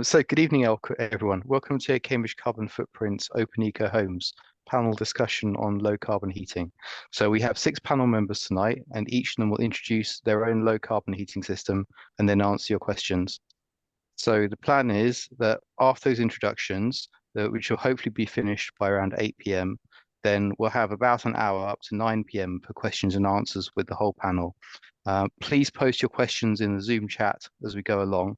So good evening, everyone. Welcome to Cambridge Carbon Footprint's Open Eco Homes panel discussion on low carbon heating. So we have 6 panel members tonight, and each of them will introduce their own low carbon heating system and then answer your questions. So the plan is that after those introductions, which will hopefully be finished by around 8 p.m., then we'll have about an hour up to 9 p.m. for questions and answers with the whole panel. Please post your questions in the Zoom chat as we go along.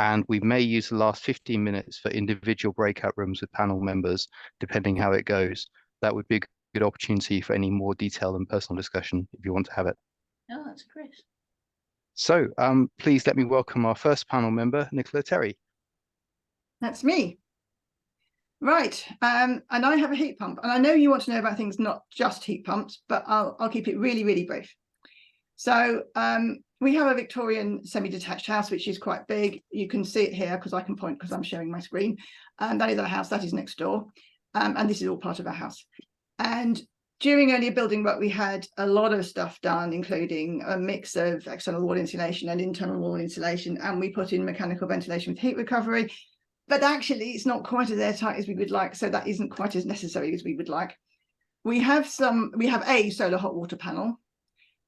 And we may use the last 15 minutes for individual breakout rooms with panel members, depending how it goes. That would be a good opportunity for any more detailed and personal discussion if you want to have it. Oh, that's great. So please let me welcome our first panel member, Nicola Terry. That's me. Right, and I have a heat pump, and I know you want to know about things not just heat pumps, but I'll keep it really, really brief. So we have a Victorian semi-detached house, which is quite big. You can see it here because I can point because I'm showing my screen. That is our house, that is next door. And this is all part of our house. And during earlier building work, we had a lot of stuff done, including a mix of external wall insulation and internal wall insulation. And we put in mechanical ventilation with heat recovery. But actually, it's not quite as airtight as we would like. So that isn't quite as necessary as we would like. We have a solar hot water panel.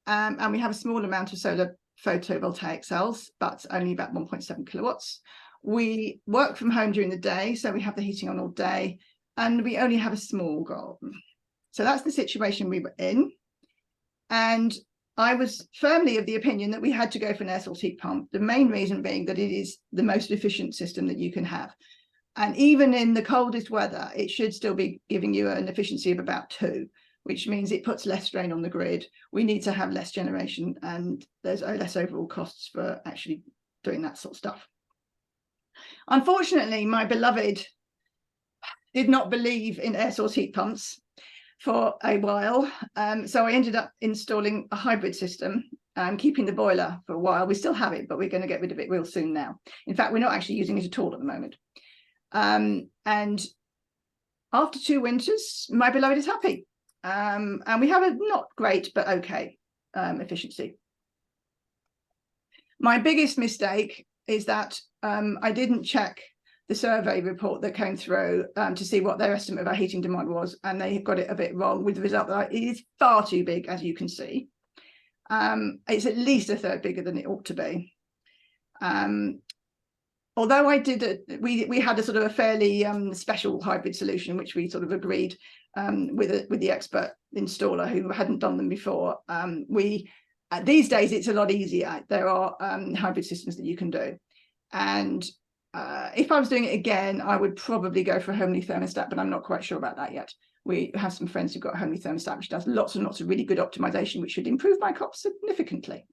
And we have a small amount of solar photovoltaic cells, but only about 1.7 kilowatts. We work from home during the day, so we have the heating on all day, and we only have a small garden. So that's the situation we were in. And I was firmly of the opinion that we had to go for an air source heat pump, the main reason being that it is the most efficient system that you can have. And even in the coldest weather, it should still be giving you an efficiency of about 2. Which means it puts less strain on the grid. We need to have less generation, and there's less overall costs for actually doing that sort of stuff. Unfortunately, my beloved did not believe in air source heat pumps for a while. So I ended up installing a hybrid system, keeping the boiler for a while. We still have it, but we're going to get rid of it real soon now. In fact, we're not actually using it at all at the moment. And after 2 winters, my beloved is happy. And we have a not great, but okay efficiency. My biggest mistake is that I didn't check the survey report that came through to see what their estimate of our heating demand was, and they got it a bit wrong with the result that it is far too big, as you can see. It's at least a third bigger than it ought to be. Although we had a sort of a fairly special hybrid solution, which we sort of agreed with the expert installer who hadn't done them before. These days it's a lot easier. There are hybrid systems that you can do, and if I was doing it again, I would probably go for a homely thermostat, but I'm not quite sure about that yet. We have some friends who've got a homely thermostat which does lots and lots of really good optimization, which should improve my COP significantly.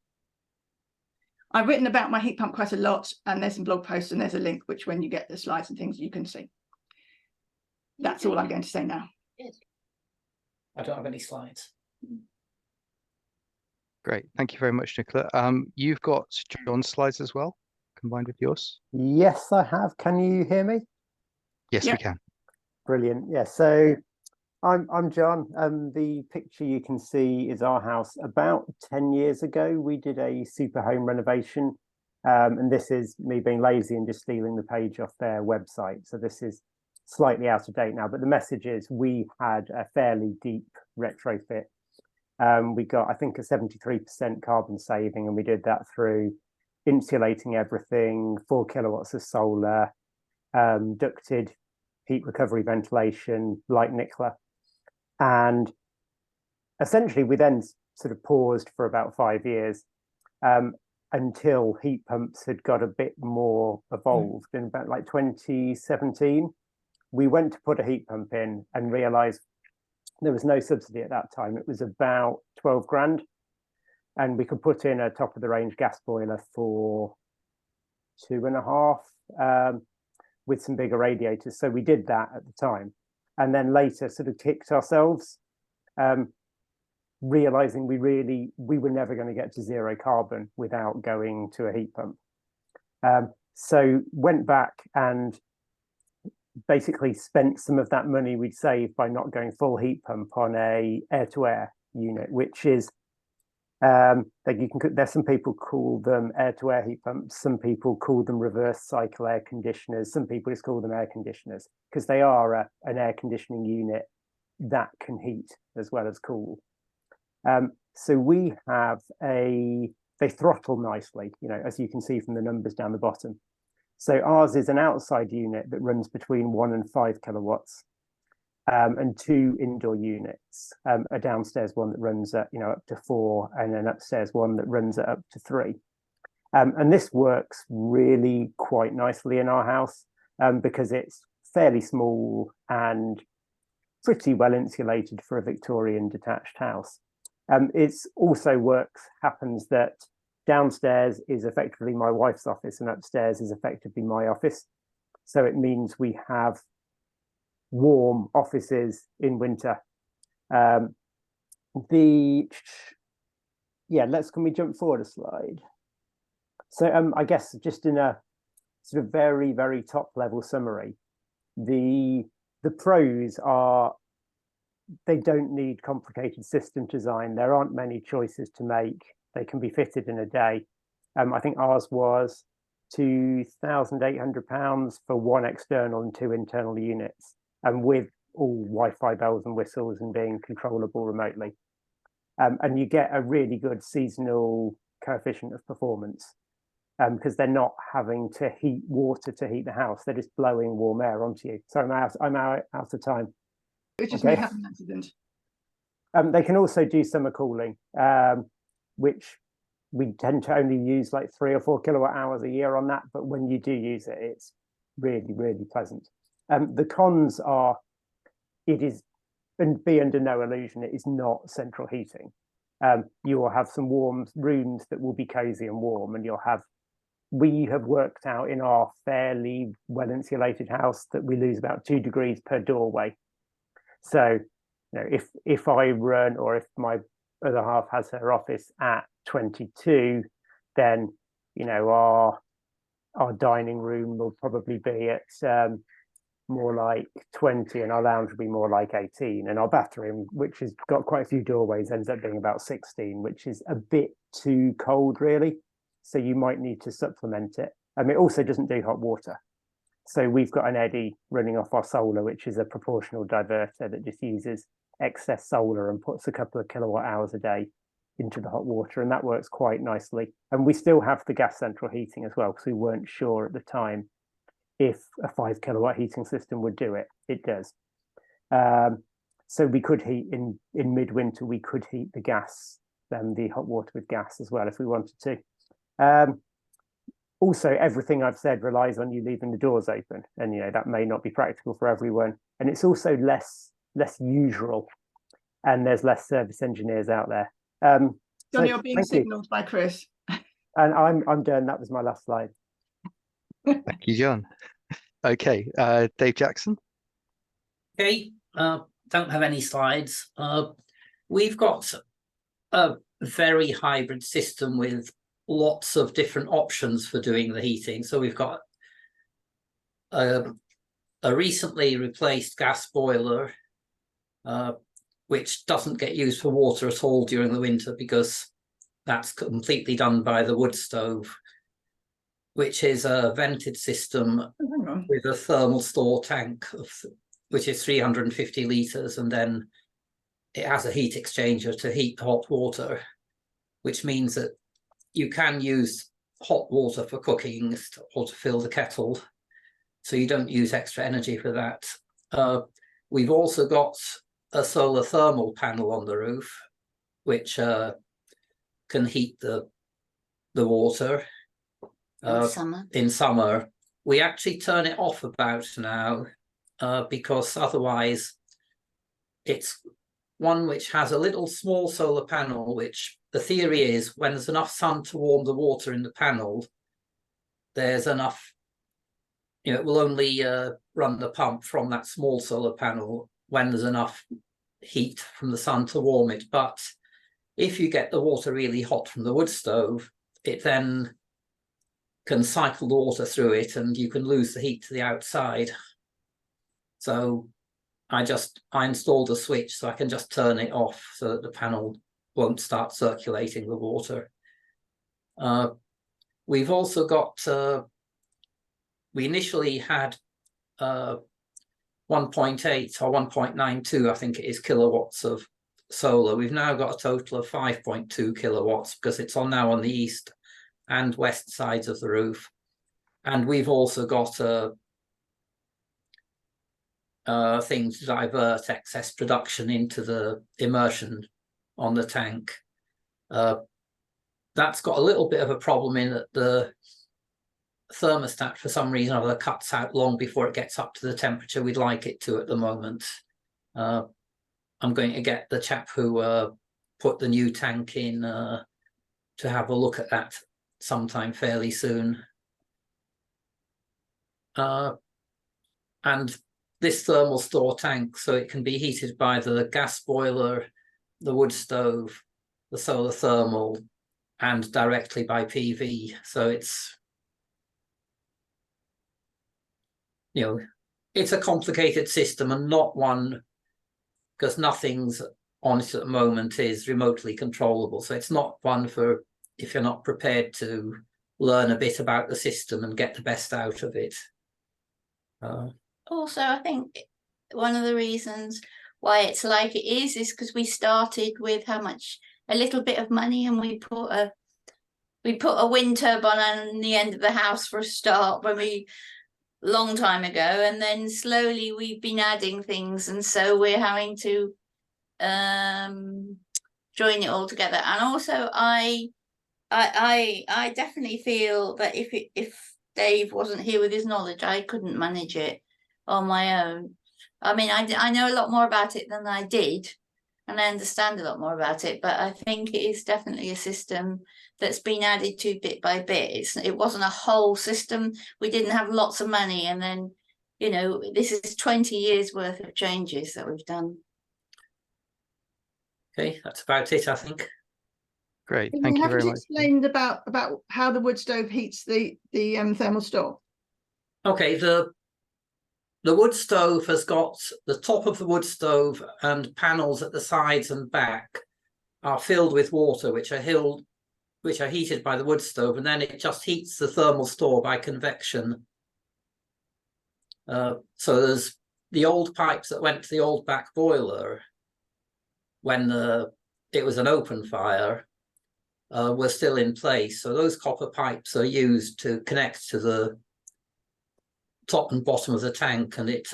I've written about my heat pump quite a lot, and there's some blog posts and there's a link which, when you get the slides and things, you can see. That's all I'm going to say now. I don't have any slides. Great, thank you very much, Nicola. You've got John's slides as well, combined with yours? Yes, I have. Can you hear me? Yes, Yep. we can. Brilliant. Yeah, so I'm John. The picture you can see is our house. About 10 years ago, we did a super home renovation. And this is me being lazy and just stealing the page off their website. So this is slightly out of date now, but the message is we had a fairly deep retrofit. We got, I think, a 73% carbon saving, and we did that through insulating everything, 4 kilowatts of solar, ducted heat recovery ventilation, like Nicola. And essentially, we then sort of paused for about 5 years until heat pumps had got a bit more evolved. In about like 2017, we went to put a heat pump in and realized there was no subsidy at that time. It was about 12 grand. And we could put in a top of the range gas boiler for 2.5 with some bigger radiators. So we did that at the time. And then later sort of kicked ourselves, realizing we were never going to get to zero carbon without going to a heat pump. So went back and basically spent some of that money we'd saved by not going full heat pump on a air-to-air unit, which is There's some people call them air-to-air heat pumps. Some people call them reverse cycle air conditioners. Some people just call them air conditioners because they are an air conditioning unit that can heat as well as cool. So we have they throttle nicely, as you can see from the numbers down the bottom. So ours is an outside unit that runs between 1 and 5 kilowatts. And 2 indoor units, a downstairs one that runs at up to 4, and an upstairs one that runs at up to 3. And this works really quite nicely in our house because it's fairly small and pretty well insulated for a Victorian detached house. It's also happens that downstairs is effectively my wife's office and upstairs is effectively my office. So it means we have warm offices in winter. Can we jump forward a slide? So I guess just in a sort of very, very top level summary, the pros are they don't need complicated system design. There aren't many choices to make. They can be fitted in a day. I think ours was £2,800 for 1 external and 2 internal units, and with all Wi-Fi bells and whistles and being controllable remotely. And you get a really good seasonal coefficient of performance because they're not having to heat water to heat the house. They're just blowing warm air onto you. So I'm out of time. It's just me having an accident. They can also do summer cooling, which we tend to only use like 3 or 4 kilowatt hours a year on that. But when you do use it, it's really, really pleasant. The cons are and be under no illusion, it is not central heating. You will have some warm rooms that will be cozy and warm, and we have worked out in our fairly well insulated house that we lose about 2 degrees per doorway. So, if I run or if my other half has her office at 22, then our dining room will probably be at more like 20, and our lounge will be more like 18, and our bathroom, which has got quite a few doorways, ends up being about 16, which is a bit too cold really. So you might need to supplement it. It also doesn't do hot water. So we've got an eddy running off our solar, which is a proportional diverter that just uses excess solar and puts a couple of kilowatt hours a day into the hot water, and that works quite nicely. And we still have the gas central heating as well, because we weren't sure at the time if a 5 kilowatt heating system would do it. It does. So we could heat in midwinter, we could heat the gas, the hot water with gas as well if we wanted to. Also, everything I've said relies on you leaving the doors open, and that may not be practical for everyone. And it's also less usual, and there's less service engineers out there. John, you're being signalled by Chris. And I'm done. That was my last slide. Thank you, John. Okay, Dave Jackson. Okay, don't have any slides. We've got a very hybrid system with lots of different options for doing the heating. So we've got a recently replaced gas boiler, which doesn't get used for water at all during the winter because that's completely done by the wood stove, which is a vented system with a thermal store tank, which is 350 litres, and then it has a heat exchanger to heat hot water, which means that you can use hot water for cooking or to fill the kettle, so you don't use extra energy for that. We've also got a solar thermal panel on the roof, which can heat the water in summer. We actually turn it off about now because otherwise it's one which has a little small solar panel, which the theory is when there's enough sun to warm the water in the panel, there's enough, it will only run the pump from that small solar panel when there's enough heat from the sun to warm it. But if you get the water really hot from the wood stove, it then can cycle the water through it and you can lose the heat to the outside. So I installed a switch so I can just turn it off so that the panel won't start circulating the water. We've also got, we initially had 1.8 or 1.92, I think it is, kilowatts of solar. We've now got a total of 5.2 kilowatts because it's now on the east and west sides of the roof. And we've also got things to divert excess production into the immersion on the tank. That's got a little bit of a problem in that the thermostat, for some reason or other, cuts out long before it gets up to the temperature we'd like it to at the moment. I'm going to get the chap who put the new tank in to have a look at that sometime fairly soon. And this thermal store tank, so it can be heated by the gas boiler, the wood stove, the solar thermal, and directly by PV. So it's, you know, it's a complicated system and not one, because nothing's on it at the moment is remotely controllable. So it's not one for if you're not prepared to learn a bit about the system and get the best out of it. Also, I think one of the reasons why it's like it is because we started with a little bit of money, and we put a wind turbine on the end of the house for a start long time ago, and then slowly we've been adding things, and so we're having to join it all together. And also I definitely feel that if Dave wasn't here with his knowledge, I couldn't manage it on my own. I mean, I know a lot more about it than I did, and I understand a lot more about it, but I think it is definitely a system that's been added to bit by bit. It wasn't a whole system. We didn't have lots of money, and then, you know, this is 20 years worth of changes that we've done. Okay, that's about it, I think. Great, thank you very much. Explained about how the wood stove heats the thermal store. Okay, the wood stove has got the top of the wood stove and panels at the sides and back are filled with water, which are heated by the wood stove, and then it just heats the thermal store by convection. So there's the old pipes that went to the old back boiler when it was an open fire were still in place. So those copper pipes are used to connect to the top and bottom of the tank, and it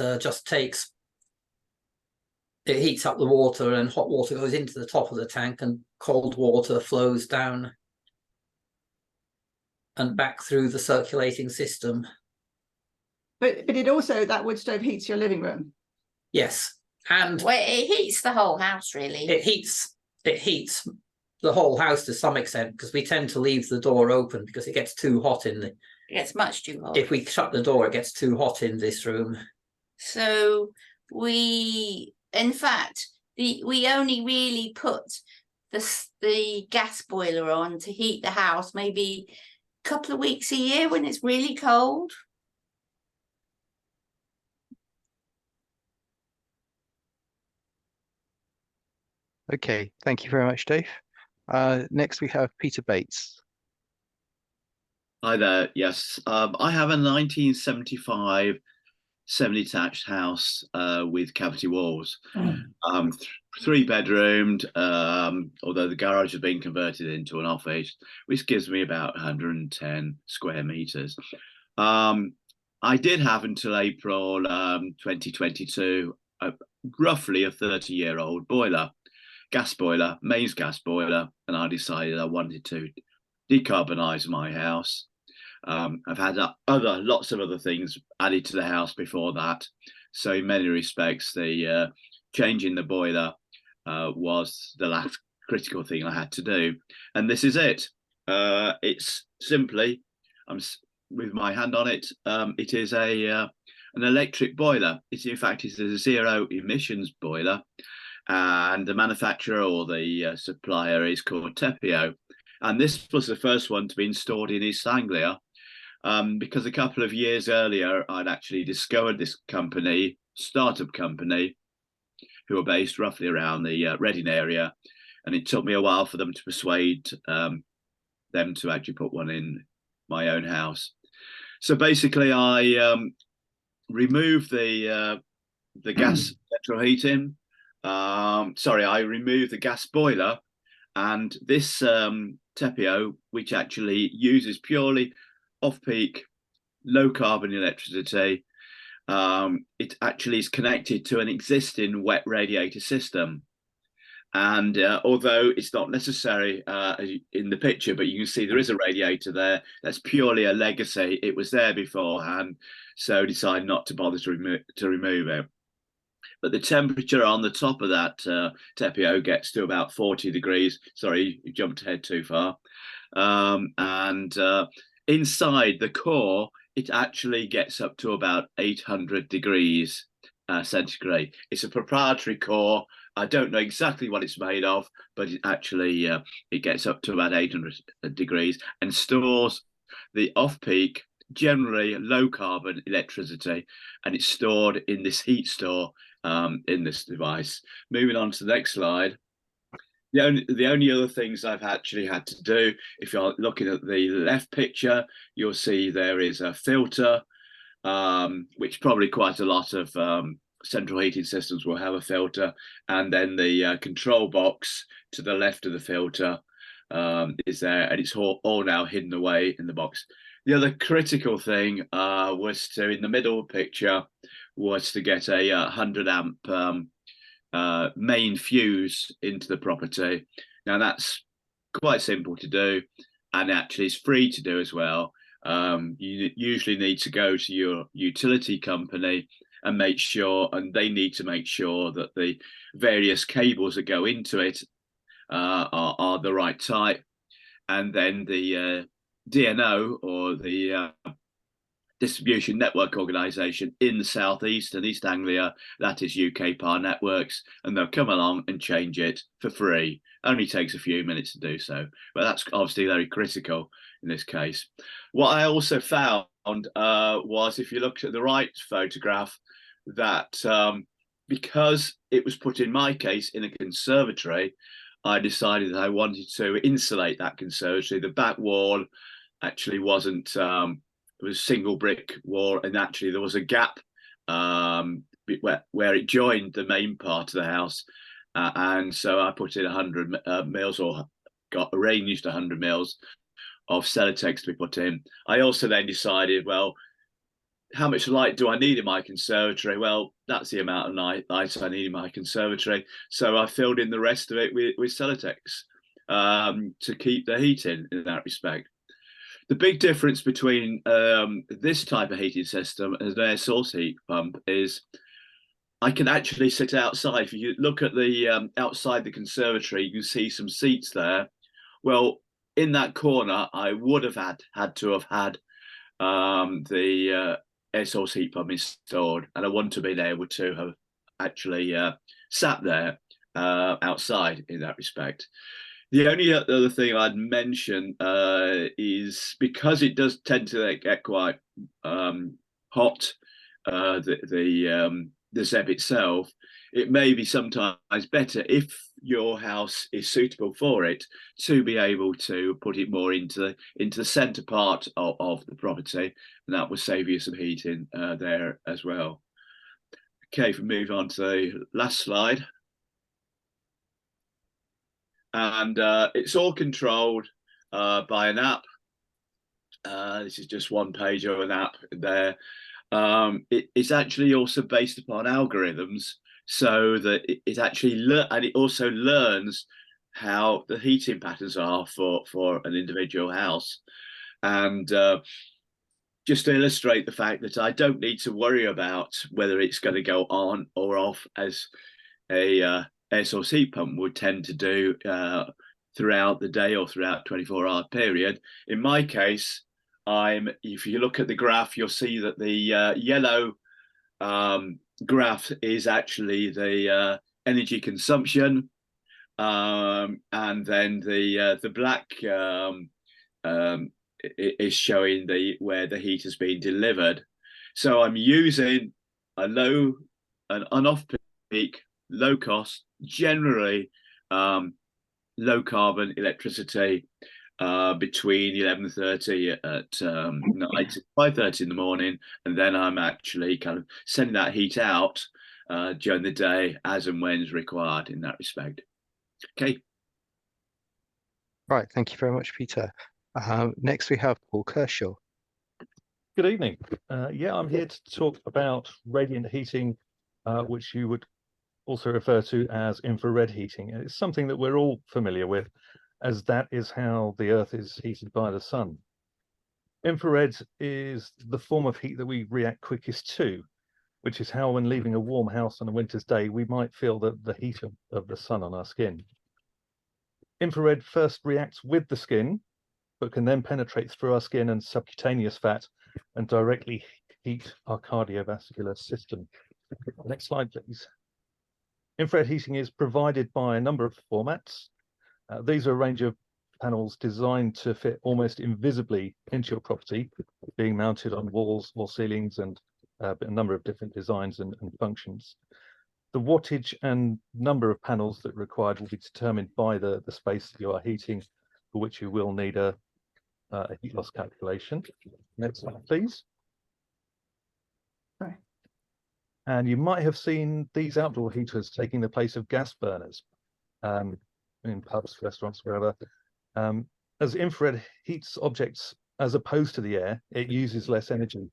heats up the water, and hot water goes into the top of the tank, and cold water flows down and back through the circulating system. But it also, that wood stove heats your living room. Yes, and well, it heats the whole house, really. It heats the whole house to some extent, because we tend to leave the door open because it gets too hot in the. It gets much too hot. If we shut the door, it gets too hot in this room. So in fact, we only really put the gas boiler on to heat the house maybe a couple of weeks a year when it's really cold. Okay, thank you very much, Dave. Next we have Peter Bates. Hi there. Yes, I have a 1975 semi-detached house with cavity walls, 3-bedroomed, although the garage has been converted into an office, which gives me about 110 square meters. I did have until April 2022 roughly a 30-year-old boiler, gas boiler, mains gas boiler, and I decided I wanted to decarbonize my house. I've had lots of other things added to the house before that, so in many respects the changing the boiler was the last critical thing I had to do, and this is it. It's simply, with my hand on it, it is an electric boiler. In fact it's a zero emissions boiler, and the manufacturer or the supplier is called Tepeo. And this was the first one to be installed in East Anglia, because a couple of years earlier, I'd actually discovered this company, startup company, who are based roughly around the Reading area. and it took me a while for them to persuade them to actually put one in my own house. So basically, I removed the gas central heating. Sorry, I removed the gas boiler, and this Tepeo, which actually uses purely off-peak, low-carbon electricity, it actually is connected to an existing wet radiator system. And although it's not necessary in the picture, but you can see there is a radiator there. That's purely a legacy. It was there beforehand, so decided not to bother to remove it. But the temperature on the top of that Tepeo gets to about 40 degrees. Sorry, you jumped ahead too far. And inside the core, it actually gets up to about 800 degrees centigrade. It's a proprietary core. I don't know exactly what it's made of, but it actually it gets up to about 800 degrees and stores the off-peak, generally low-carbon electricity, and it's stored in this heat store in this device. Moving on to the next slide. The only other things I've actually had to do, if you're looking at the left picture, you'll see there is a filter, which probably quite a lot of central heating systems will have a filter, and then the control box to the left of the filter is there, and it's all now hidden away in the box. The other critical thing was to, in the middle picture, was to get a 100 amp main fuse into the property. Now that's quite simple to do, and actually it's free to do as well. You usually need to go to your utility company and make sure, and they need to make sure that the various cables that go into it are the right type, and then the DNO, or the distribution network organisation in the southeast and East Anglia, that is UK Power Networks, and they'll come along and change it for free. Only takes a few minutes to do so, but that's obviously very critical in this case. What I also found was, if you look at the right photograph, that because it was put, in my case, in a conservatory, I decided that I wanted to insulate that conservatory. The back wall actually wasn't, it was single brick wall, and actually there was a gap where it joined the main part of the house, and so I put in 100 mils, or got arranged 100 mils of Celotex to be put in. I also then decided, well, how much light do I need in my conservatory? Well, that's the amount of light I need in my conservatory. So I filled in the rest of it with Celotex to keep the heat in that respect. The big difference between this type of heating system and an air source heat pump is I can actually sit outside. If you look at the outside the conservatory, you can see some seats there. Well, in that corner, I would have had to have had the air source heat pump installed, and I wouldn't have been able to have actually sat there outside in that respect. The only other thing I'd mention is, because it does tend to get quite hot, the ZEB itself, it may be sometimes better, if your house is suitable for it, to be able to put it more into the centre part of the property, and that will save you some heating there as well. Okay, if we move on to the last slide. And it's all controlled by an app. This is just one page of an app there. It's actually also based upon algorithms, so that it actually and it also learns how the heating patterns are for an individual house. And just to illustrate the fact that I don't need to worry about whether it's going to go on or off, as a air source heat pump would tend to do throughout the day or throughout 24-hour period. In my case, if you look at the graph, you'll see that the yellow graph is actually the energy consumption, and then the black is showing where the heat has been delivered. So I'm using an off-peak, low cost, generally low carbon electricity between 11:30 at night, 5:30 in the morning, and then I'm actually kind of sending that heat out during the day as and when is required in that respect. Okay. Right, thank you very much, Peter. Next we have Paul Kershaw. Good evening. Yeah, I'm here to talk about radiant heating, which you would also refer to as infrared heating. It's something that we're all familiar with, as that is how the Earth is heated by the sun. Infrared is the form of heat that we react quickest to, which is how when leaving a warm house on a winter's day, we might feel the heat of the sun on our skin. Infrared first reacts with the skin, but can then penetrate through our skin and subcutaneous fat and directly heat our cardiovascular system. Next slide, please. Infrared heating is provided by a number of formats. These are a range of panels designed to fit almost invisibly into your property, being mounted on walls or ceilings, and a number of different designs and functions. The wattage and number of panels that are required will be determined by the space that you are heating, for which you will need a heat loss calculation. Next slide, please. Sorry. And you might have seen these outdoor heaters taking the place of gas burners in pubs, restaurants, wherever. As infrared heats objects as opposed to the air, it uses less energy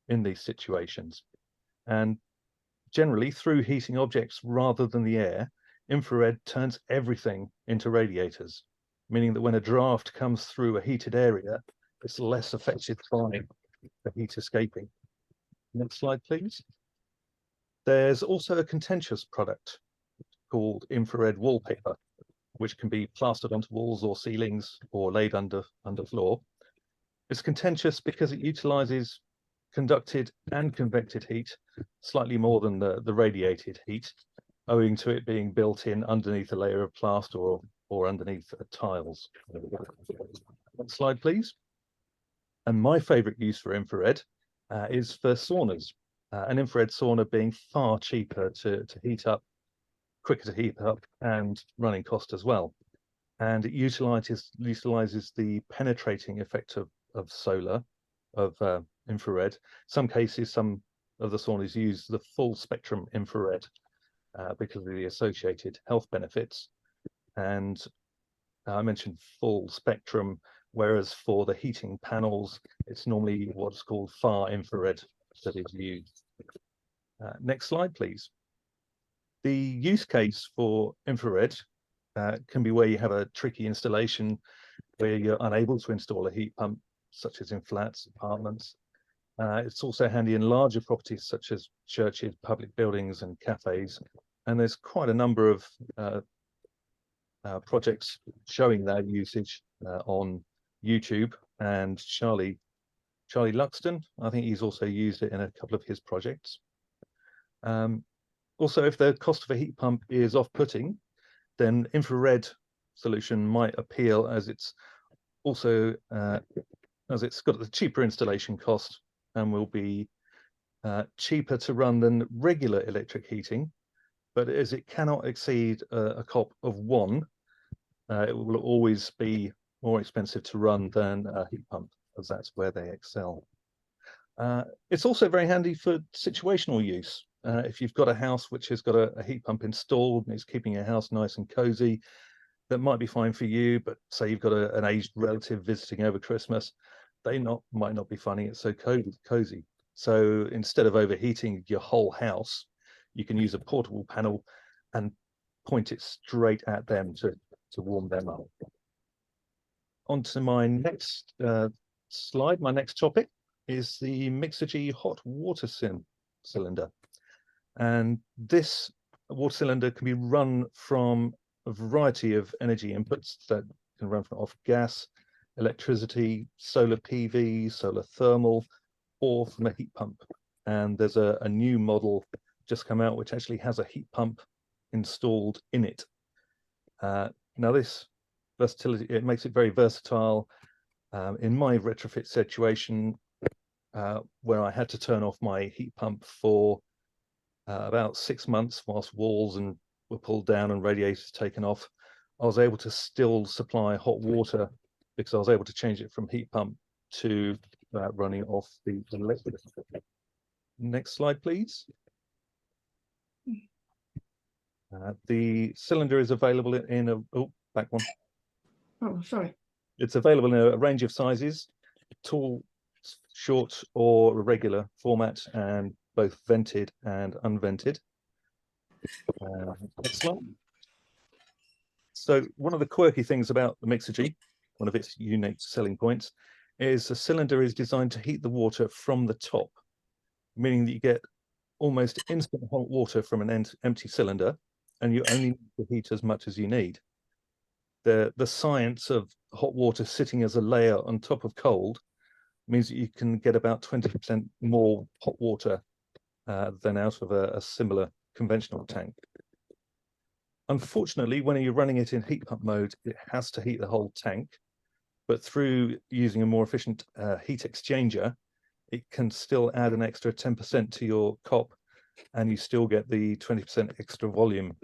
in these situations. And generally, through heating objects rather than the air, infrared turns everything into radiators, meaning that when a draft comes through a heated area, it's less affected by the heat escaping. Next slide, please. There's also a contentious product called infrared wallpaper, which can be plastered onto walls or ceilings or laid under floor. It's contentious because it utilizes conducted and convected heat slightly more than the radiated heat, owing to it being built in underneath a layer of plaster or underneath tiles. Next slide, please. And my favorite use for infrared is for saunas. An infrared sauna being far cheaper to heat up, quicker to heat up, and running cost as well. And it utilizes the penetrating effect of solar, of infrared. Some cases, some of the saunas use the full spectrum infrared because of the associated health benefits. And I mentioned full spectrum, whereas for the heating panels, it's normally what's called far infrared that is used. Next slide, please. The use case for infrared can be where you have a tricky installation where you're unable to install a heat pump, such as in flats, apartments. It's also handy in larger properties such as churches, public buildings, and cafes. And there's quite a number of projects showing their usage on YouTube. And Charlie Luxton, I think he's also used it in a couple of his projects. Also, if the cost of a heat pump is off-putting, then infrared solution might appeal, as it's also as it's got the cheaper installation cost and will be cheaper to run than regular electric heating. But as it cannot exceed a COP of 1, it will always be more expensive to run than a heat pump, as that's where they excel. It's also very handy for situational use. If you've got a house which has got a heat pump installed and it's keeping your house nice and cozy, that might be fine for you, but say you've got an aged relative visiting over Christmas, they might not be finding it so cozy. So instead of overheating your whole house, you can use a portable panel and point it straight at them to warm them up. On to my next slide, my next topic is the mixergy hot water cylinder. And this water cylinder can be run from a variety of energy inputs that can run off gas, electricity, solar PV, solar thermal, or from a heat pump. And there's a new model just come out which actually has a heat pump installed in it. Now this versatility, it makes it very versatile. In my retrofit situation, where I had to turn off my heat pump for about 6 months whilst walls were pulled down and radiators taken off, I was able to still supply hot water because I was able to change it from heat pump to running off the electric. Next slide, please. The cylinder is available in a, oh, back one. Oh, sorry. It's available in a range of sizes, tall, short, or regular format, and both vented and unvented. Next slide. So one of the quirky things about the mixergy, one of its unique selling points, is the cylinder is designed to heat the water from the top, meaning that you get almost instant hot water from an empty cylinder, and you only need to heat as much as you need. The science of hot water sitting as a layer on top of cold means that you can get about 20% more hot water than out of a similar conventional tank. Unfortunately, when you're running it in heat pump mode, it has to heat the whole tank, but through using a more efficient heat exchanger, it can still add an extra 10% to your COP, and you still get the 20% extra volume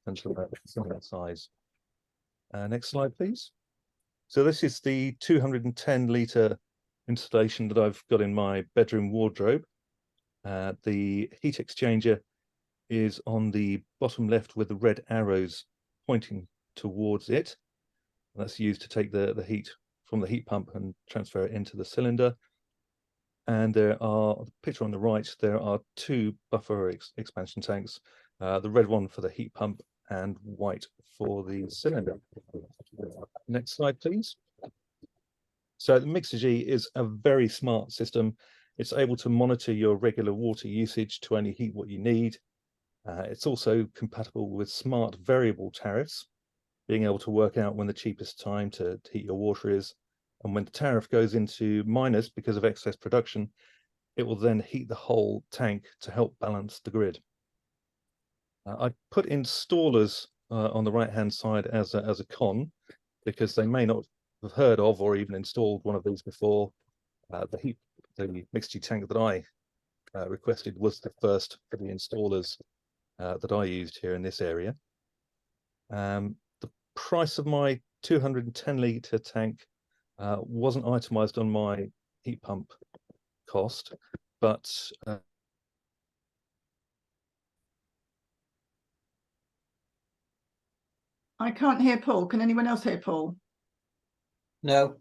and similar size. Next slide, please. So this is the 210-litre installation that I've got in my bedroom wardrobe. The heat exchanger is on the bottom left with the red arrows pointing towards it. That's used to take the heat from the heat pump and transfer it into the cylinder. And there are, the picture on the right, there are two buffer expansion tanks, the red one for the heat pump and white for the cylinder. Next slide, please. So the mixergy is a very smart system. It's able to monitor your regular water usage to only heat what you need. It's also compatible with smart variable tariffs, being able to work out when the cheapest time to heat your water is. And when the tariff goes into minus because of excess production, it will then heat the whole tank to help balance the grid. I put installers on the right-hand side as a con, because they may not have heard of or even installed one of these before. The mixergy tank that I requested was the first for the installers that I used here in this area. The price of my 210-litre tank wasn't itemized on my heat pump cost, but I can't hear Paul. Can anyone else hear Paul? No.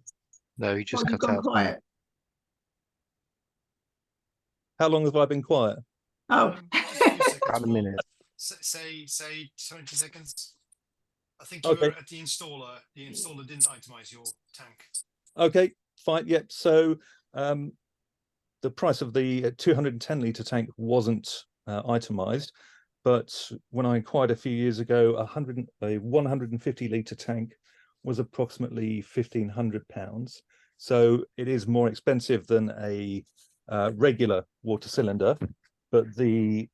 No, you just Paul, you've cut gone out. quiet. how long have I been quiet? Oh, Just a few seconds, About a Paul. minute. Say 20 seconds. I think Okay. you were at the installer. The installer didn't itemize your tank. Okay, fine. Yep. So the price of the 210-litre tank wasn't itemized, but when I inquired a few years ago, a 150-litre tank was approximately £1,500. So it is more expensive than a regular water cylinder, but the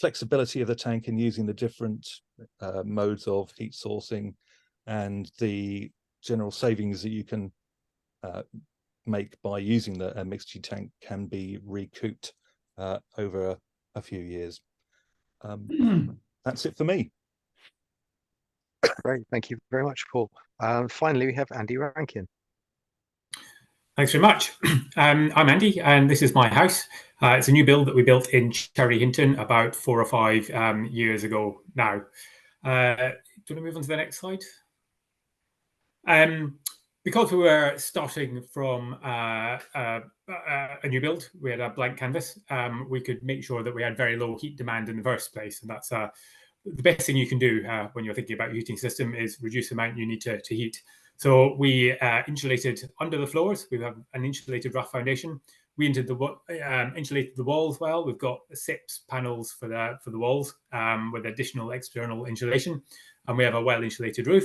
flexibility of the tank in using the different modes of heat sourcing and the general savings that you can make by using the mixergy tank can be recouped over a few years. That's it for me. Great, thank you very much, Paul. Finally, we have Andy Rankin. Thanks very much. I'm Andy, and this is my house. It's a new build that we built in Cherry Hinton about 4 or 5 years ago now. Do you want to move on to the next slide? Because we were starting from a new build, we had a blank canvas. We could make sure that we had very low heat demand in the first place, and that's the best thing you can do when you're thinking about your heating system is reduce the amount you need to heat. So we insulated under the floors. We have an insulated rough foundation. We insulated the walls well. We've got 6 panels for the walls with additional external insulation, and we have a well insulated roof.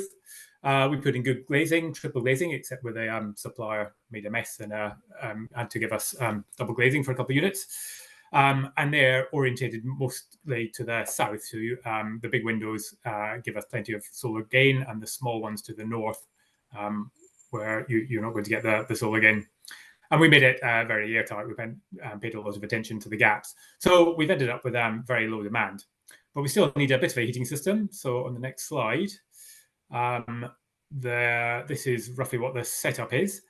We put in good glazing, triple glazing, except where the supplier made a mess and had to give us double glazing for a couple of units. And they're orientated mostly to the south. So the big windows give us plenty of solar gain, and the small ones to the north, where you're not going to get the solar gain. And we made it very airtight. We paid a lot of attention to the gaps. So we've ended up with very low demand. but we still need a bit of a heating system. So on the next slide, this is roughly what the setup is.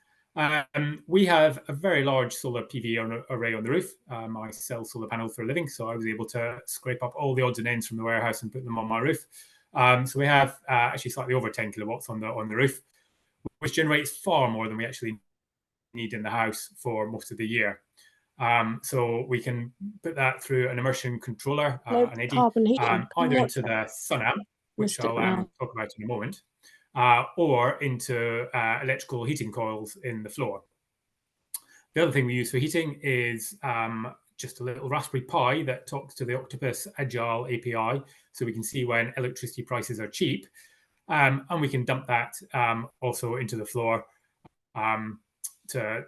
We have a very large solar PV array on the roof. I sell solar panels for a living, so I was able to scrape up all the odds and ends from the warehouse and put them on my roof. So we have actually slightly over 10 kilowatts on the roof, which generates far more than we actually need in the house for most of the year. So we can put that through an immersion controller, an eddy, either into the Sunamp, which I'll talk about in a moment, or into electrical heating coils in the floor. The other thing we use for heating is just a little Raspberry Pi that talks to the Octopus Agile API, so we can see when electricity prices are cheap, and we can dump that also into the floor to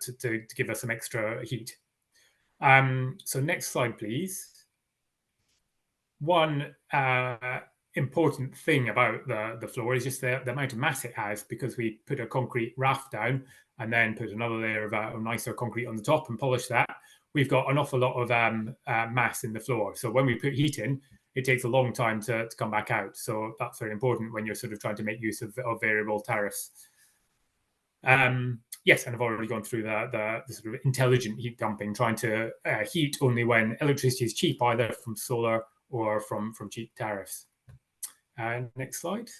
give us some extra heat. So next slide, please. One important thing about the floor is just the amount of mass it has, because we put a concrete raft down and then put another layer of nicer concrete on the top and polish that. We've got an awful lot of mass in the floor. So when we put heat in, it takes a long time to come back out. So that's very important when you're sort of trying to make use of variable tariffs. Yes, and I've already gone through the sort of intelligent heat dumping, trying to heat only when electricity is cheap, either from solar or from cheap tariffs. Next slide.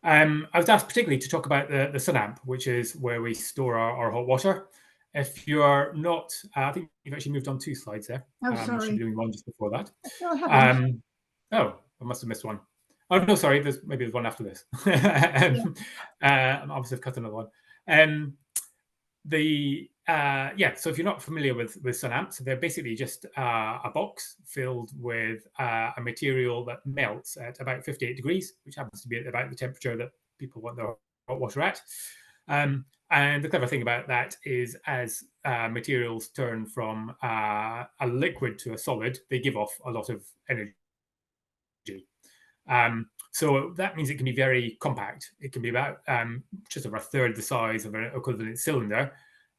I was asked particularly to talk about the Sunamp, which is where we store our hot water. If you're not, I think you've actually moved on 2 slides there. Oh, I sorry. should be doing one just before that. No, I haven't. Oh, I must have missed one. Oh, no, sorry. Maybe there's one after this. I must have cut another one. So if you're not familiar with Sunamp, so they're basically just a box filled with a material that melts at about 58 degrees, which happens to be at about the temperature that people want their hot water at. And the clever thing about that is, as materials turn from a liquid to a solid, they give off a lot of energy. So that means it can be very compact. It can be about just over a third the size of an equivalent cylinder,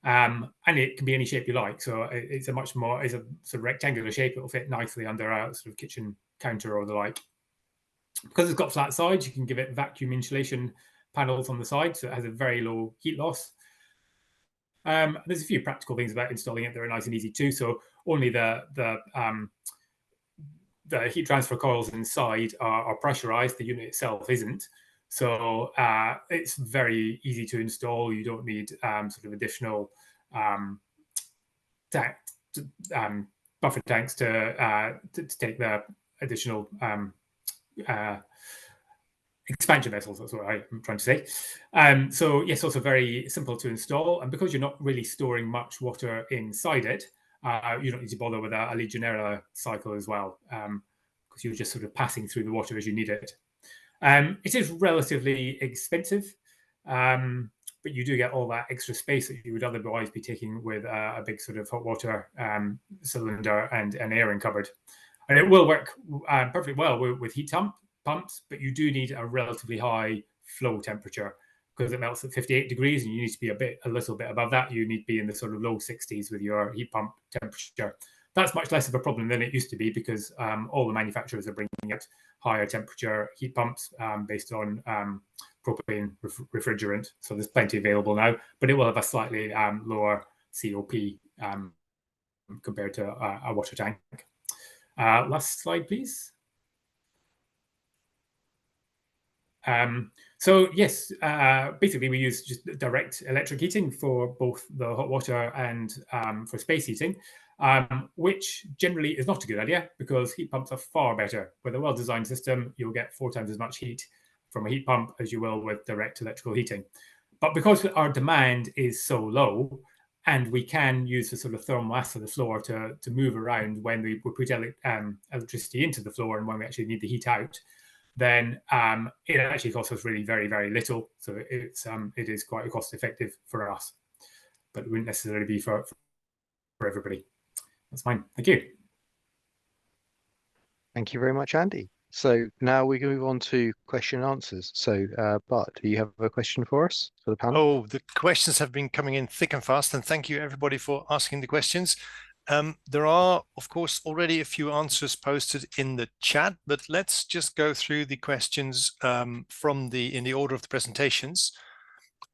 and it can be any shape you like. So it's a sort of rectangular shape. It'll fit nicely under a sort of kitchen counter or the like. Because it's got flat sides, you can give it vacuum insulation panels on the side, so it has a very low heat loss. There's a few practical things about installing it that are nice and easy too. So only the heat transfer coils inside are pressurized. The unit itself isn't. So it's very easy to install. You don't need sort of additional buffer tanks to take the additional expansion vessels. That's what I'm trying to say. So yes, also very simple to install. And because you're not really storing much water inside it, you don't need to bother with a Legionella cycle as well, because you're just sort of passing through the water as you need it. It is relatively expensive, but you do get all that extra space that you would otherwise be taking with a big sort of hot water cylinder and an airing cupboard. And it will work perfectly well with heat pumps, but you do need a relatively high flow temperature, because it melts at 58 degrees and you need to be a little bit above that. You need to be in the sort of low 60s with your heat pump temperature. That's much less of a problem than it used to be, because all the manufacturers are bringing out higher temperature heat pumps based on propane refrigerant. So there's plenty available now, but it will have a slightly lower COP compared to a water tank. Last slide, please. So yes, basically we use just direct electric heating for both the hot water and for space heating, which generally is not a good idea, because heat pumps are far better. With a well-designed system, you'll get 4 times as much heat from a heat pump as you will with direct electrical heating. But because our demand is so low, and we can use the sort of thermal mass of the floor to move around when we put electricity into the floor and when we actually need the heat out, then it actually costs us really very, very little. So it is quite cost effective for us, but it wouldn't necessarily be for everybody. That's fine. Thank you. Thank you very much, Andy. So now we can move on to question and answers. So Bart, do you have a question for us, for the panel? Oh, the questions have been coming in thick and fast, and thank you everybody for asking the questions. There are, of course, already a few answers posted in the chat, but let's just go through the questions in the order of the presentations.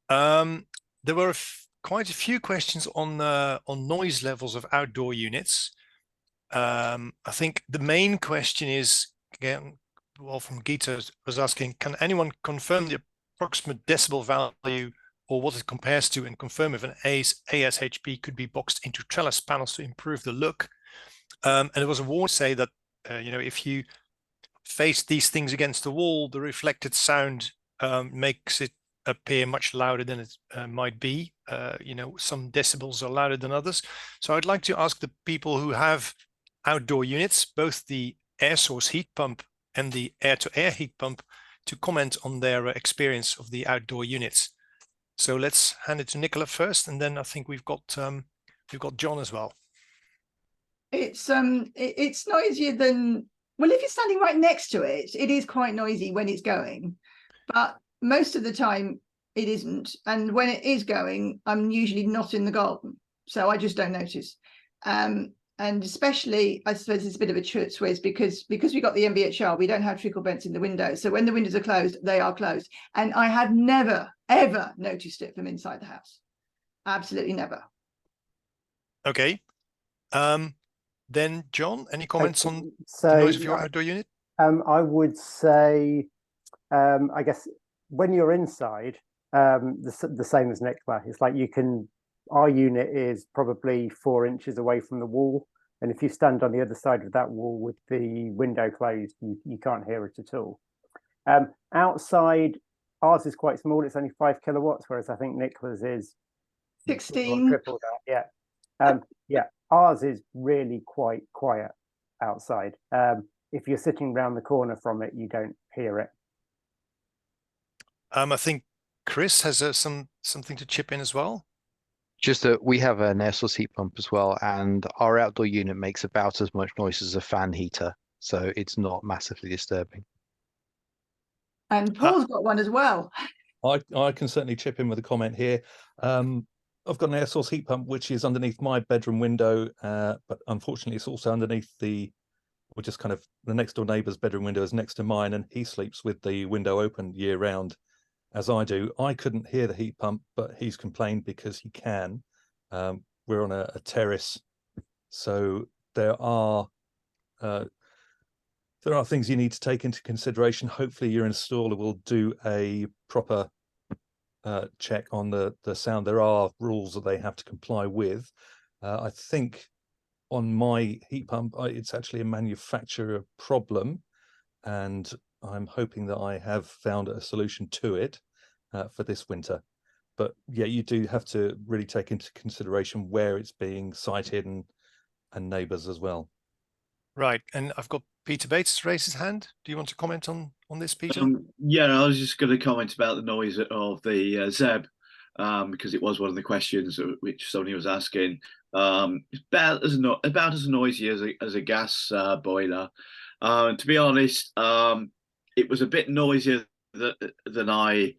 There were quite a few questions on noise levels of outdoor units. I think the main question is, again, well, from Gita was asking, can anyone confirm the approximate decibel value or what it compares to, and confirm if an ASHP could be boxed into trellis panels to improve the look? And there was a warning say that, if you face these things against the wall, the reflected sound makes it appear much louder than it might be. Some decibels are louder than others. So I'd like to ask the people who have outdoor units, both the air source heat pump and the air-to-air heat pump, to comment on their experience of the outdoor units. So let's hand it to Nicola first, and then I think we've got John as well. It's noisier than, well, if you're standing right next to it, it is quite noisy when it's going, but most of the time it isn't. And when it is going, I'm usually not in the garden, so I just don't notice. And especially, I suppose it's a bit of a swizz because we got the MVHR, we don't have trickle vents in the windows. So when the windows are closed, they are closed. And I have never, ever noticed it from inside the house. Absolutely never. Okay. Then John, any comments on the noise of your outdoor unit? I would say, I guess when you're inside, the same as Nicola, it's like our unit is probably 4 inches away from the wall. And if you stand on the other side of that wall with the window closed, you can't hear it at all. Outside, ours is quite small. It's only 5 kilowatts, whereas I think Nicola's is 16. Triple that, yeah. Yeah, ours is really quite quiet outside. If you're sitting around the corner from it, you don't hear it. I think Chris has something to chip in as well. Just that we have an air source heat pump as well, and our outdoor unit makes about as much noise as a fan heater, so it's not massively disturbing. And Paul's got one as well. I can certainly chip in with a comment here. I've got an air source heat pump which is underneath my bedroom window, but unfortunately it's also underneath the next door neighbour's bedroom window is next to mine, and he sleeps with the window open year round, as I do. I couldn't hear the heat pump, but he's complained because he can. We're on a terrace, so there are things you need to take into consideration. Hopefully your installer will do a proper check on the sound. There are rules that they have to comply with. I think on my heat pump, it's actually a manufacturer problem, and I'm hoping that I have found a solution to it for this winter. But yeah, you do have to really take into consideration where it's being sited and neighbours as well. Right, and I've got Peter Bates raised his hand. Do you want to comment on this, Peter? Yeah, I was just going to comment about the noise of the Zeb, because it was one of the questions which somebody was asking. It's about as noisy as a gas boiler. To be honest, it was a bit noisier than I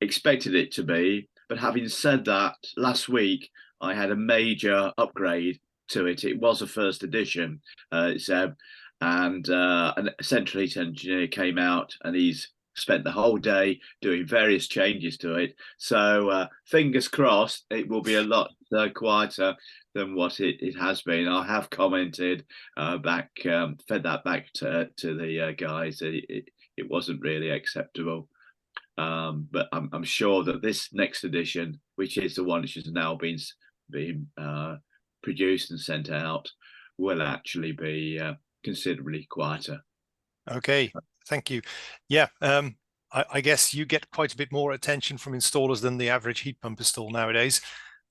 expected it to be. But having said that, last week I had a major upgrade to it. It was a first edition, Zeb, and an central heat engineer came out and he's spent the whole day doing various changes to it. So fingers crossed, it will be a lot quieter than what it has been. I have commented back, fed that back to the guys. It wasn't really acceptable. But I'm sure that this next edition, which is the one which is now being produced and sent out, will actually be considerably quieter. Okay, thank you. Yeah, I guess you get quite a bit more attention from installers than the average heat pump install nowadays.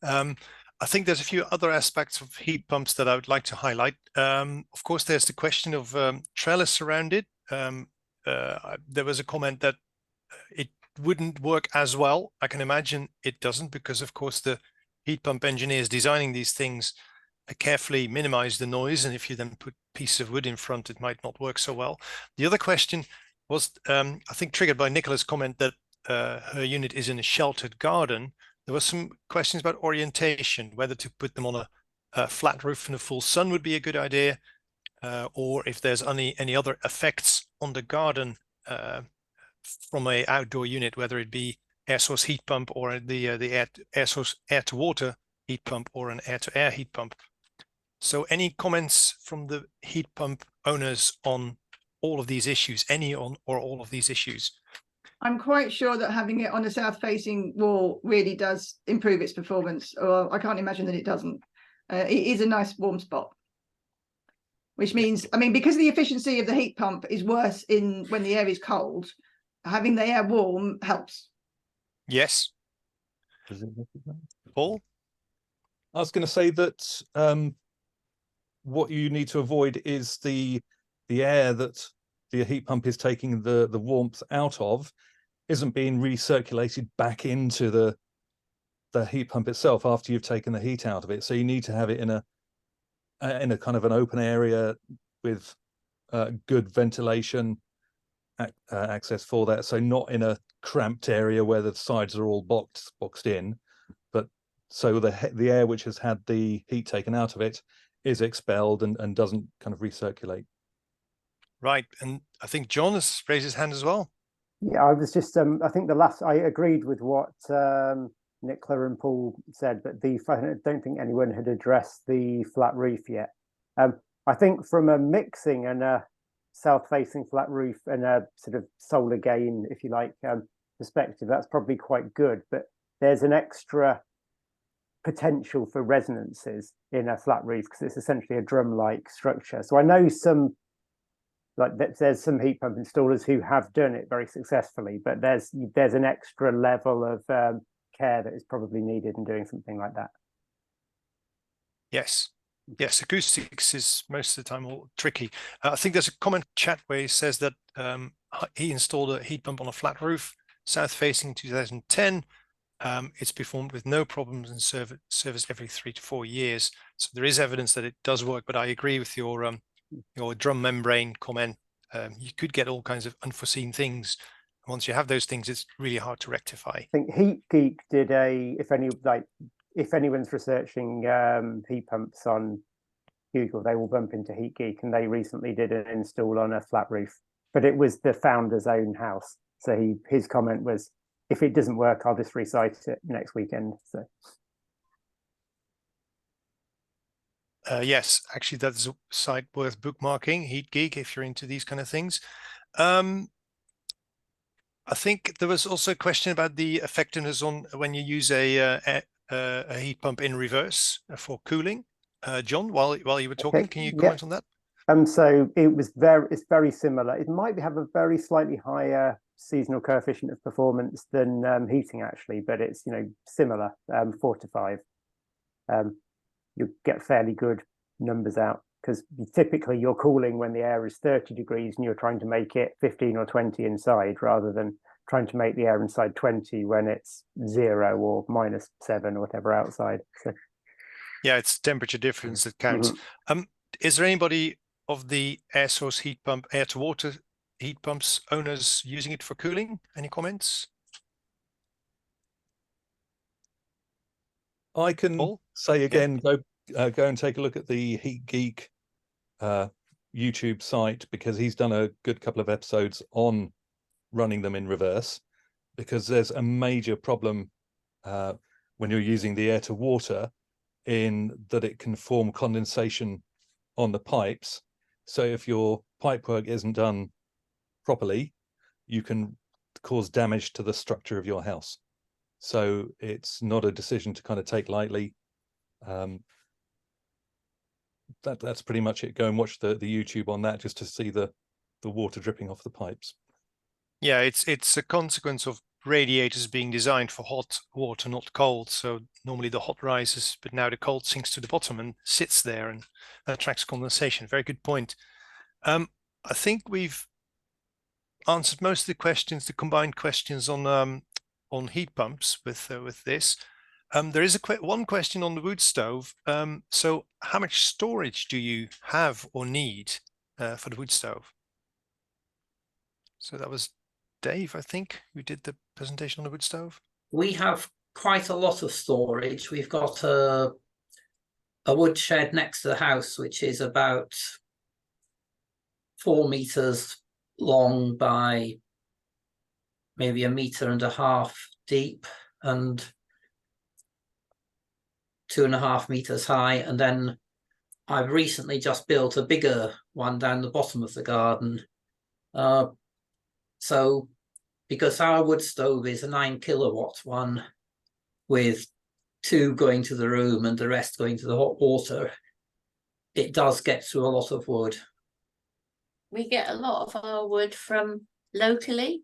I think there's a few other aspects of heat pumps that I would like to highlight. Of course, there's the question of trellis around it. There was a comment that it wouldn't work as well. I can imagine it doesn't, because of course the heat pump engineers designing these things carefully minimize the noise, and if you then put a piece of wood in front, it might not work so well. The other question was, I think, triggered by Nicola's comment that her unit is in a sheltered garden. There were some questions about orientation, whether to put them on A flat roof and a full sun would be a good idea. Or if there's any other effects on the garden from a outdoor unit, whether it be air source heat pump or the air source air to water heat pump or an air to air heat pump. So any comments from the heat pump owners on all of these issues, any on or all of these issues? I'm quite sure that having it on a south-facing wall really does improve its performance, or I can't imagine that it doesn't. It is a nice warm spot, which means, I mean, because the efficiency of the heat pump is worse when the air is cold, having the air warm helps. Yes. Paul? I was going to say that what you need to avoid is the air that the heat pump is taking the warmth out of isn't being recirculated back into the heat pump itself after you've taken the heat out of it. So you need to have it in a kind of an open area with good ventilation access for that. So not in a cramped area where the sides are all boxed in, but so the air which has had the heat taken out of it is expelled and doesn't kind of recirculate. Right, and I think John has raised his hand as well. Yeah, I was just, I think I agreed with what Nicola and Paul said, but I don't think anyone had addressed the flat roof yet. I think from a mixing and a south-facing flat roof and a sort of solar gain, if you like, perspective, that's probably quite good, but there's an extra potential for resonances in a flat roof because it's essentially a drum-like structure. So I know there's some heat pump installers who have done it very successfully, but there's an extra level of care that is probably needed in doing something like that. Yes, acoustics is most of the time all tricky. I think there's a comment chat where he says that he installed a heat pump on a flat roof, south facing, 2010. It's performed with no problems and service every 3 to 4 years. So there is evidence that it does work, but I agree with your drum membrane comment. You could get all kinds of unforeseen things. Once you have those things, it's really hard to rectify. I think Heat Geek did if anyone's researching heat pumps on Google, they will bump into Heat Geek, and they recently did an install on a flat roof, but it was the founder's own house. So his comment was, if it doesn't work, I'll just recite it next weekend. So yes, actually, that's a site worth bookmarking, Heat Geek, if you're into these kind of things. I think there was also a question about the effectiveness on when you use a heat pump in reverse for cooling. John, while you were talking, can you comment on that? So it's very similar. It might have a very slightly higher seasonal coefficient of performance than heating actually, but it's similar, 4 to 5. You get fairly good numbers out because typically you're cooling when the air is 30 degrees and you're trying to make it 15 or 20 inside, rather than trying to make the air inside 20 when it's 0 or -7 or whatever outside. So yeah, it's temperature difference that counts. Is there anybody of the air source heat pump, air to water heat pumps owners using it for cooling? Any comments? I can Paul? say again, go and take a look at the Heat Geek YouTube site, because he's done a good couple of episodes on running them in reverse, because there's a major problem when you're using the air to water in that it can form condensation on the pipes. So if your pipe work isn't done properly, you can cause damage to the structure of your house. So it's not a decision to kind of take lightly. That's pretty much it. Go and watch the YouTube on that just to see the water dripping off the pipes. Yeah, it's a consequence of radiators being designed for hot water, not cold. So normally the hot rises, but now the cold sinks to the bottom and sits there and attracts condensation. Very good point. I think we've answered most of the questions, the combined questions on heat pumps with this. There is one question on the wood stove. So how much storage do you have or need for the wood stove? So that was Dave, I think, who did the presentation on the wood stove. We have quite a lot of storage. We've got a a wood shed next to the house, which is about 4 meters long by maybe 1.5 meters deep and 2.5 meters high. And then I've recently just built a bigger one down the bottom of the garden. So because our wood stove is a 9 kilowatt one with 2 going to the room and the rest going to the hot water, it does get through a lot of wood. We get a lot of our wood from locally.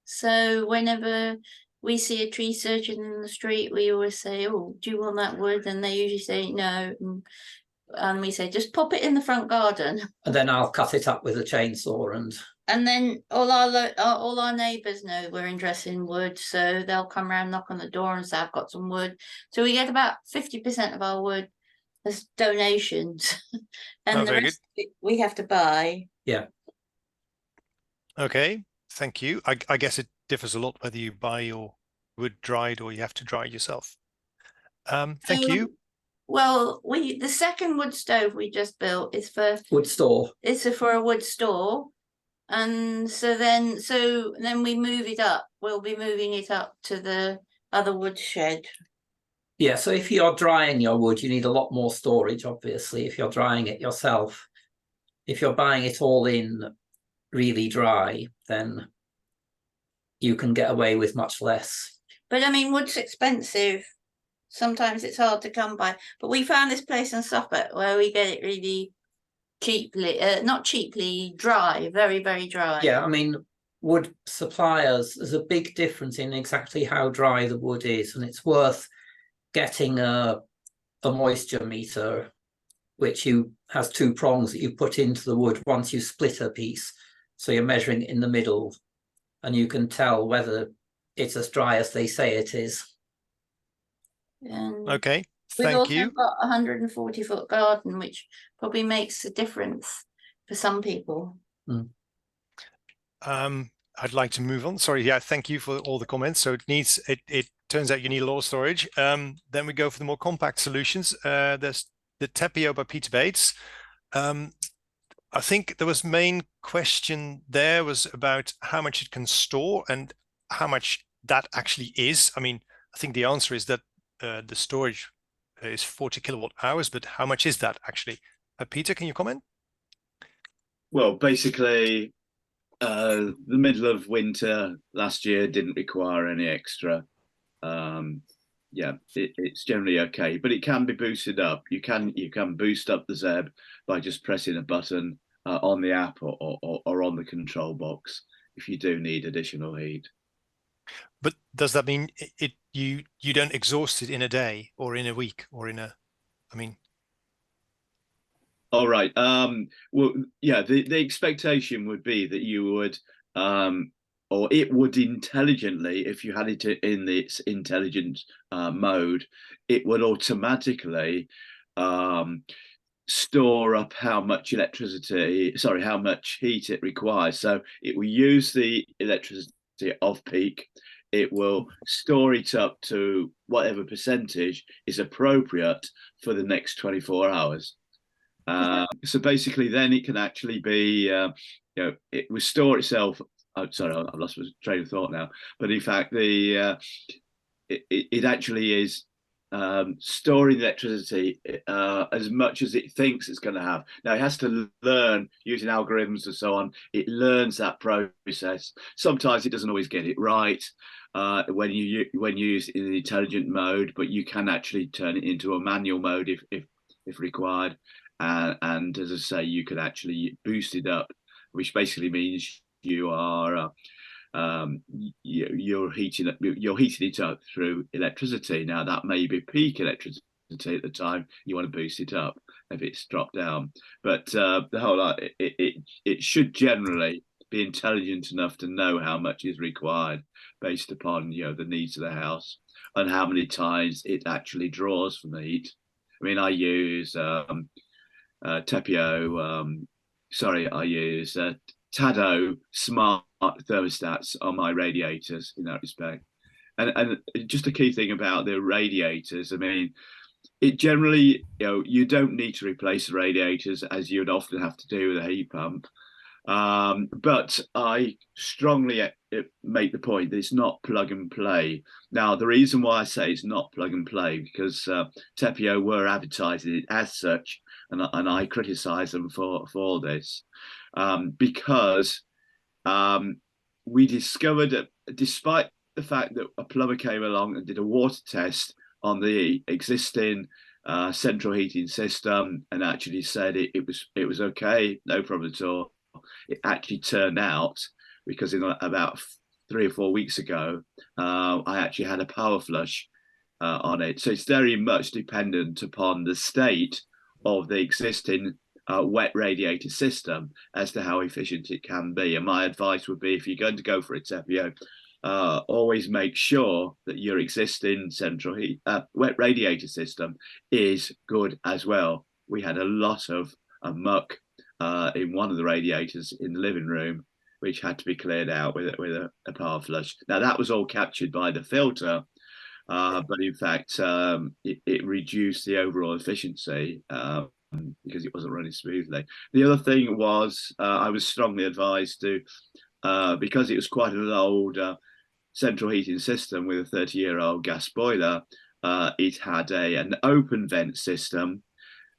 So whenever we see a tree surgeon in the street, we always say, "Oh, do you want that wood?" And they usually say no. And we say, just pop it in the front garden. And then I'll cut it up with a chainsaw And then all our neighbours know we're interested in wood, so they'll come around, knock on the door and say, "I've got some wood." So we get about 50% of our wood as donations. And the rest we have to buy. Yeah. Okay, thank you. I guess it differs a lot whether you buy your wood dried or you have to dry it yourself. Thank you. Well, the second wood stove we just built is for wood store. It's for a wood store. And so then we move it up. We'll be moving it up to the other wood shed. Yeah, so if you're drying your wood, you need a lot more storage, obviously, if you're drying it yourself. If you're buying it all in really dry, then you can get away with much less. But I mean, wood's expensive. Sometimes it's hard to come by. But we found this place in Suffolk where we get it really cheaply, not cheaply, dry, very, very dry. Yeah, I mean, wood suppliers, there's a big difference in exactly how dry the wood is, and it's worth getting a moisture meter, which has 2 prongs that you put into the wood once you split a piece. So you're measuring it in the middle, and you can tell whether it's as dry as they say it is. Okay, we've thank you. We've got a 140-foot garden, which probably makes a difference for some people. I'd like to move on. Sorry, yeah, thank you for all the comments. So it turns out you need a lot of storage. Then we go for the more compact solutions. There's the Tepeo by Peter Bates. I think there was main question there was about how much it can store and how much that actually is. I mean, I think the answer is that the storage is 40 kilowatt hours, but how much is that actually? Peter, can you comment? Well, basically, the middle of winter last year didn't require any extra. Yeah, it's generally okay, but it can be boosted up. You can boost up the ZEB by just pressing a button on the app or on the control box if you do need additional heat. But does that mean you don't exhaust it in a day or in a week or in a, I mean. All right. Well, yeah, the expectation would be that you would, or it would intelligently, if you had it in its intelligent mode, it would automatically store up how much how much heat it requires. So it will use the electricity off peak. It will store it up to whatever percentage is appropriate for the next 24 hours. So basically, then it can actually be, it will store itself. Oh, sorry, I've lost my train of thought now. But in fact, it actually is storing electricity as much as it thinks it's going to have. Now it has to learn using algorithms and so on. It learns that process. Sometimes it doesn't always get it right when you use it in the intelligent mode, but you can actually turn it into a manual mode if required. And as I say, you could actually boost it up, which basically means you are you're heating it up through electricity. Now that may be peak electricity at the time you want to boost it up if it's dropped down, but the whole it should generally be intelligent enough to know how much is required based upon the needs of the house and how many times it actually draws from the heat. I mean, I use Tepeo. I use Tado smart thermostats on my radiators in that respect. And just a key thing about the radiators, I mean, it generally, you don't need to replace the radiators as you'd often have to do with a heat pump. But I strongly make the point that it's not plug and play. Now, the reason why I say it's not plug and play, because Tepeo were advertising it as such, and I criticise them for this, because we discovered that despite the fact that a plumber came along and did a water test on the existing central heating system and actually said it was okay, no problem at all. It actually turned out, because in about 3 or 4 weeks ago, I actually had a power flush on it. So it's very much dependent upon the state of the existing wet radiator system as to how efficient it can be. And my advice would be, if you're going to go for a Tepeo, always make sure that your existing central heat wet radiator system is good as well. We had a lot of muck in one of the radiators in the living room, which had to be cleared out with a power flush. Now, that was all captured by the filter, but in fact, it reduced the overall efficiency because it wasn't running smoothly. The other thing was, I was strongly advised to, because it was quite an old central heating system with a 30-year-old gas boiler, it had an open vent system,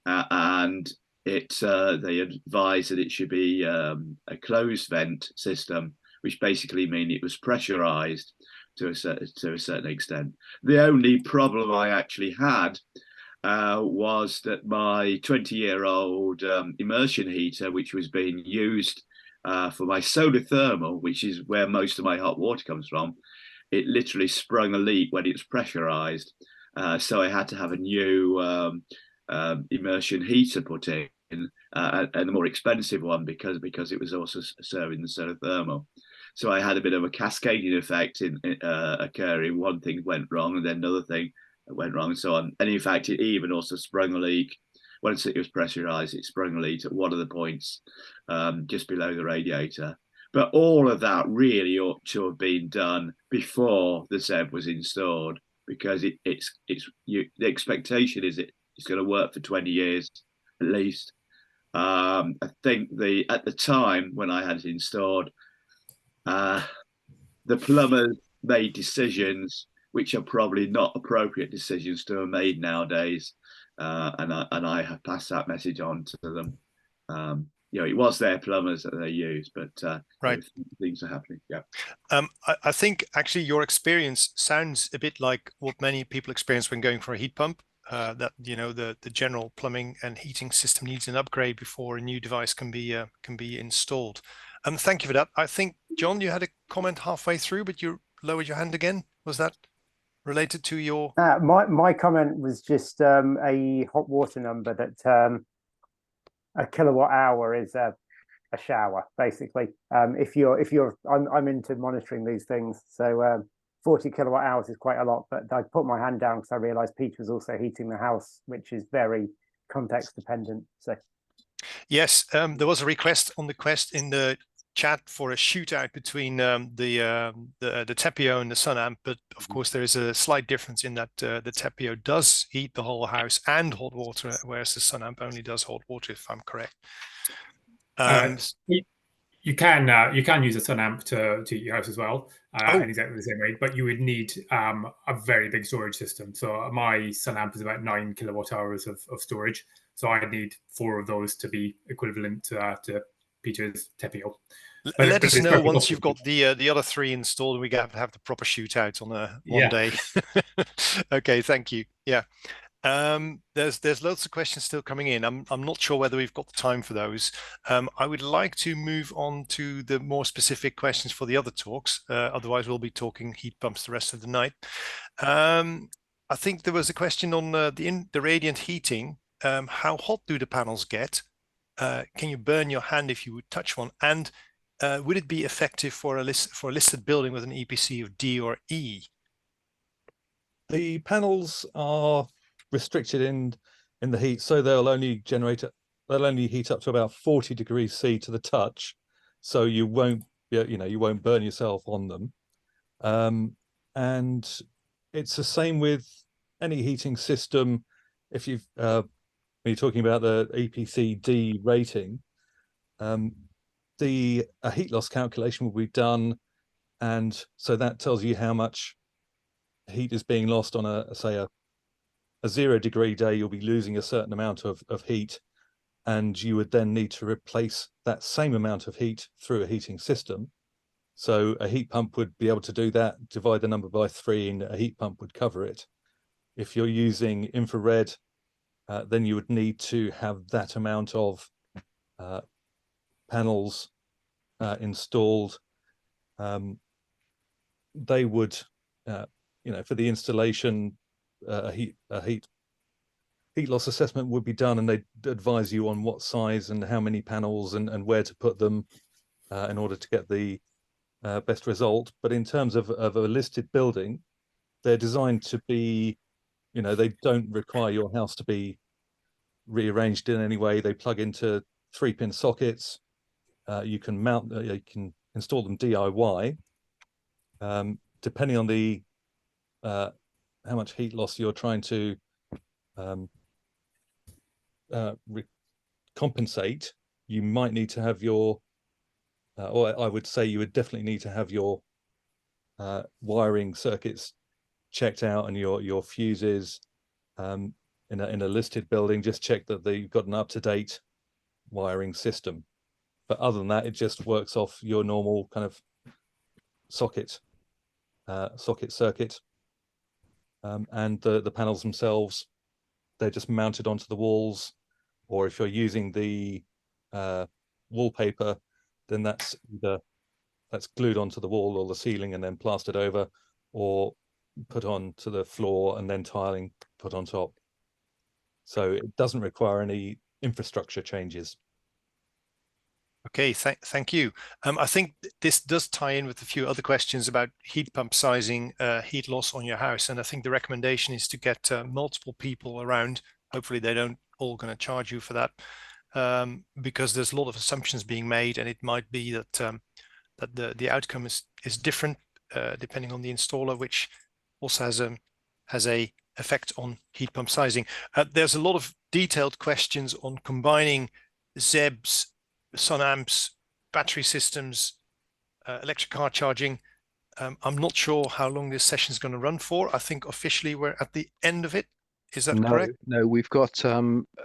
and they advised that it should be a closed vent system, which basically means it was pressurized to a certain extent. The only problem I actually had was that my 20-year-old immersion heater, which was being used for my solar thermal, which is where most of my hot water comes from, it literally sprung a leak when it was pressurized. So I had to have a new immersion heater put in, and a more expensive one because it was also serving the solar thermal. So I had a bit of a cascading effect occurring. One thing went wrong, and then another thing went wrong, and so on. And in fact, it even also sprung a leak. Once it was pressurized, it sprung a leak at one of the points just below the radiator. But all of that really ought to have been done before the ZEB was installed, because the expectation is it's going to work for 20 years at least. I think at the time when I had it installed, the plumbers made decisions which are probably not appropriate decisions to have made nowadays, and I have passed that message on to them. It was their plumbers that they used, but right, things are happening. Yeah. I think actually your experience sounds a bit like what many people experience when going for a heat pump. That the general plumbing and heating system needs an upgrade before a new device can be installed. Thank you for that. I think, John, you had a comment halfway through, but you lowered your hand again. Was that related to your? My comment was just a hot water number that a kilowatt hour is a shower, basically. I'm into monitoring these things, so 40 kilowatt hours is quite a lot, but I put my hand down because I realized Peter was also heating the house, which is very context dependent. So yes, there was a request in the chat for a shootout between the Tepeo and the Sunamp, but of course there is a slight difference in that the Tepeo does heat the whole house and hot water, whereas the Sunamp only does hot water, if I'm correct. You can use a Sunamp to heat your house as well, in exactly the same way, but you would need a very big storage system. So my Sunamp is about 9 kilowatt hours of storage, so I need 4 of those to be equivalent to Peter's Tepeo. Let us know once you've got the other 3 installed, and we have the proper shootout on one day. Okay, thank you. Yeah. There's loads of questions still coming in. I'm not sure whether we've got the time for those. I would like to move on to the more specific questions for the other talks. Otherwise, we'll be talking heat pumps the rest of the night. I think there was a question on the radiant heating. How hot do the panels get? Can you burn your hand if you would touch one? And would it be effective for a listed building with an EPC of D or E? The panels are restricted in the heat, so they'll only heat up to about 40 degrees C to the touch, so you won't burn yourself on them. And it's the same with any heating system if you've when you're talking about the EPC D rating, the heat loss calculation will be done, and so that tells you how much heat is being lost on a 0 degree day. You'll be losing a certain amount of heat, and you would then need to replace that same amount of heat through a heating system. So a heat pump would be able to do that, divide the number by 3, and a heat pump would cover it. If you're using infrared, then you would need to have that amount of panels installed. They would, for the installation, a heat loss assessment would be done, and they'd advise you on what size and how many panels and where to put them in order to get the best result. But in terms of a listed building, they're designed to be, they don't require your house to be rearranged in any way. They plug into 3-pin sockets. You can mount, you can install them DIY. Depending on the how much heat loss you're trying to compensate, you might need to have your, or I would say you would definitely need to have your wiring circuits checked out, and your fuses in a listed building. Just check that you've got an up-to-date wiring system. But other than that, it just works off your normal kind of socket circuit. And the panels themselves, they're just mounted onto the walls, or if you're using the wallpaper, then that's glued onto the wall or the ceiling and then plastered over, or put onto the floor and then tiling put on top. So it doesn't require any infrastructure changes. Okay, thank you. I think this does tie in with a few other questions about heat pump sizing, heat loss on your house. And I think the recommendation is to get multiple people around. Hopefully they don't all going to charge you for that, because there's a lot of assumptions being made, and it might be that that the outcome is different depending on the installer, which also has a effect on heat pump sizing. There's a lot of detailed questions on combining ZEBs, Sunamps, battery systems, electric car charging. I'm not sure how long this session is going to run for. I think officially we're at the end of it. Is that correct? No, we've got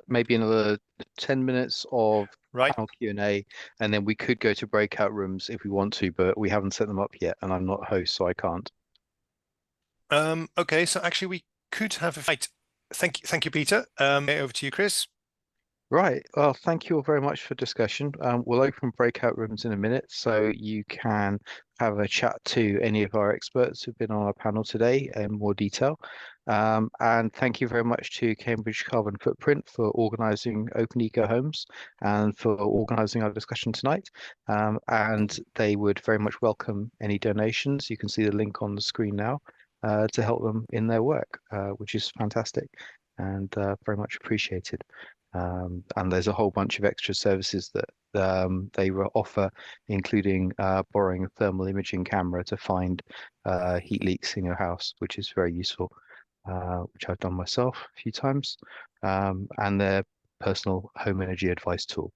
maybe another 10 minutes of Right. panel Q&A, and then we could go to breakout rooms if we want to, but we haven't set them up yet, and I'm not host, so I can't. Okay, so actually we could have a fight. Thank you, Peter. Over to you, Chris. Right. Well, thank you all very much for discussion. We'll open breakout rooms in a minute, so you can have a chat to any of our experts who've been on our panel today in more detail. And thank you very much to Cambridge Carbon Footprint for organising Open Eco Homes and for organising our discussion tonight. And they would very much welcome any donations. You can see the link on the screen now to help them in their work, which is fantastic and very much appreciated. And there's a whole bunch of extra services that they offer, including borrowing a thermal imaging camera to find heat leaks in your house, which is very useful, which I've done myself a few times, and their personal home energy advice tool.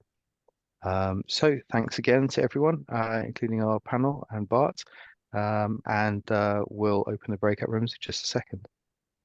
So thanks again to everyone, including our panel and Bart, and we'll open the breakout rooms in just a second.